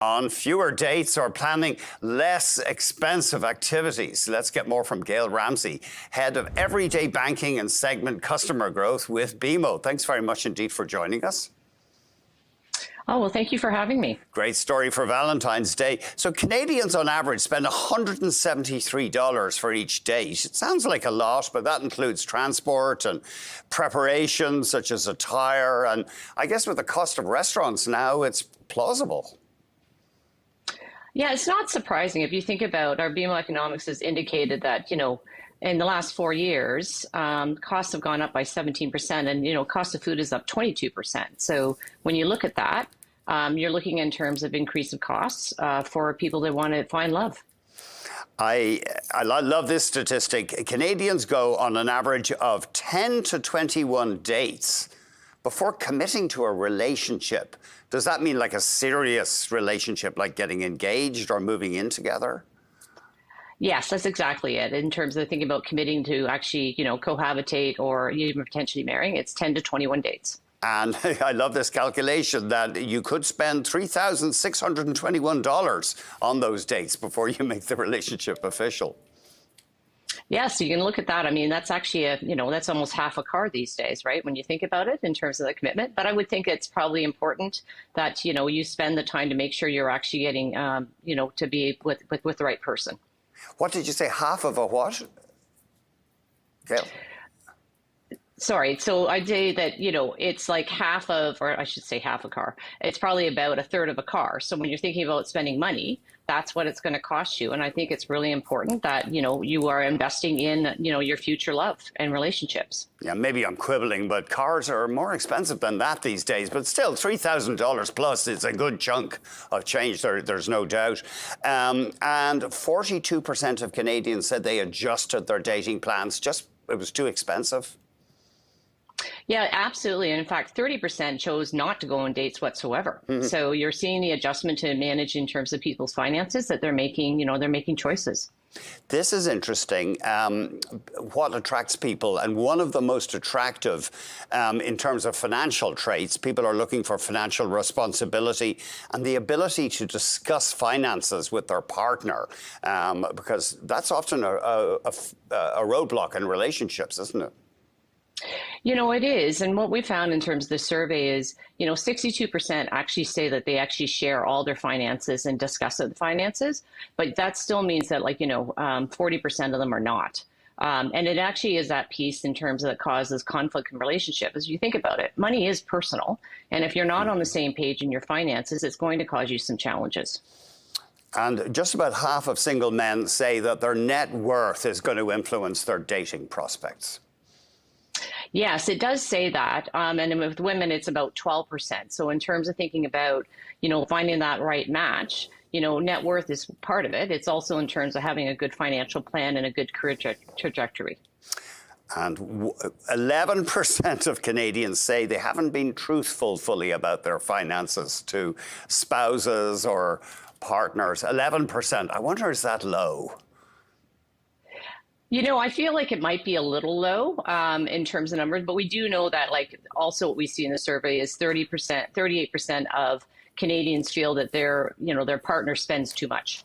On fewer dates or planning less expensive activities. Let's get more from Gayle Ramsay, head of everyday banking and segment customer growth with BMO. Thanks very much indeed for joining us. Oh, well, thank you for having me. Great story for Valentine's Day. So Canadians on average spend $173 for each date. It sounds like a lot, but that includes transport and preparation such as attire. And I guess with the cost of restaurants now, it's plausible. Yeah, it's not surprising. If you think about our BMO economics has indicated that, in the last 4 years, costs have gone up by 17%, and, cost of food is up 22%. So when you look at that, you're looking in terms of increase of costs for people that want to find love. I love this statistic. Canadians go on an average of 10 to 21 dates before committing to a relationship. Does that mean like a serious relationship, like getting engaged or moving in together? Yes, that's exactly it. In terms of thinking about committing to actually, cohabitate or even potentially marrying, it's 10 to 21 dates. And I love this calculation that you could spend $3,621 on those dates before you make the relationship official. Yeah, so you can look at that. I mean, that's actually that's almost half a car these days, right? When you think about it in terms of the commitment. But I would think it's probably important that, you spend the time to make sure you're actually getting, to be with the right person. What did you say? Half of a what? Gayle. Sorry. So I'd say that, it's like half of, or I should say half a car. It's probably about a third of a car. So when you're thinking about spending money, that's what it's going to cost you. And I think it's really important that, you are investing in, your future love and relationships. Yeah, maybe I'm quibbling, but cars are more expensive than that these days. But still, $3,000 plus is a good chunk of change, there's no doubt. And 42% of Canadians said they adjusted their dating plans. It was too expensive. Yeah, absolutely. And in fact, 30% chose not to go on dates whatsoever. Mm-hmm. So you're seeing the adjustment to manage in terms of people's finances that they're making, they're making choices. This is interesting. What attracts people, and one of the most attractive in terms of financial traits, people are looking for financial responsibility and the ability to discuss finances with their partner, because that's often a roadblock in relationships, isn't it? It is. And what we found in terms of the survey is, 62% actually say that they actually share all their finances and discuss the finances. But that still means that 40% of them are not. And it actually is that piece in terms of that causes conflict in relationship. As you think about it, money is personal. And if you're not on the same page in your finances, it's going to cause you some challenges. And just about half of single men say that their net worth is going to influence their dating prospects. Yes, it does say that. And with women, it's about 12%. So in terms of thinking about, finding that right match, net worth is part of it. It's also in terms of having a good financial plan and a good career trajectory. And 11% of Canadians say they haven't been truthful fully about their finances to spouses or partners. 11%. I wonder, is that low? I feel like it might be a little low in terms of numbers, but we do know that also what we see in the survey is 38% of Canadians feel that their partner spends too much.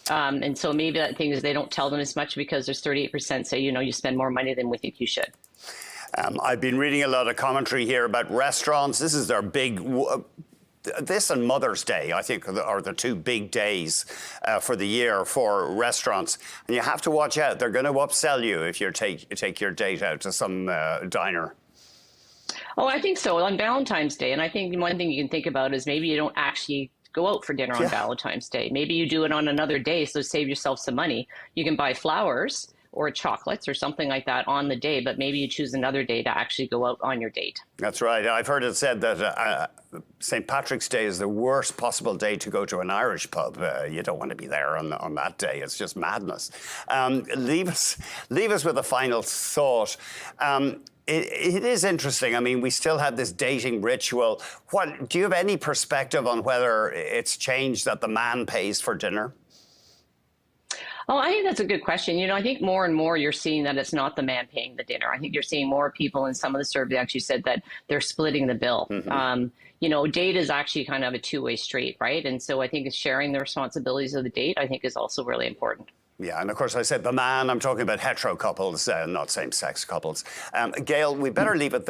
And so maybe that thing is they don't tell them as much because there's 38% say, you spend more money than we think you should. I've been reading a lot of commentary here about restaurants. This is their big... This and Mother's Day, I think, are the two big days for the year for restaurants. And you have to watch out. They're going to upsell you if you take your date out to some diner. Oh, I think so. On Valentine's Day. And I think one thing you can think about is maybe you don't actually go out for dinner on Valentine's Day. Maybe you do it on another day, so save yourself some money. You can buy flowers or chocolates or something like that on the day, but maybe you choose another day to actually go out on your date. That's right. I've heard it said that St. Patrick's Day is the worst possible day to go to an Irish pub. You don't want to be there on that day. It's just madness. Leave us with a final thought. It is interesting. I mean, we still have this dating ritual. Do you have any perspective on whether it's changed that the man pays for dinner? Oh, I think that's a good question. I think more and more you're seeing that it's not the man paying the dinner. I think you're seeing more people in some of the surveys actually said that they're splitting the bill. Date is actually kind of a two-way street, right? And so I think sharing the responsibilities of the date, I think, is also really important. Yeah, and of course I said the man, I'm talking about hetero couples, not same-sex couples. Gayle, we better leave it there.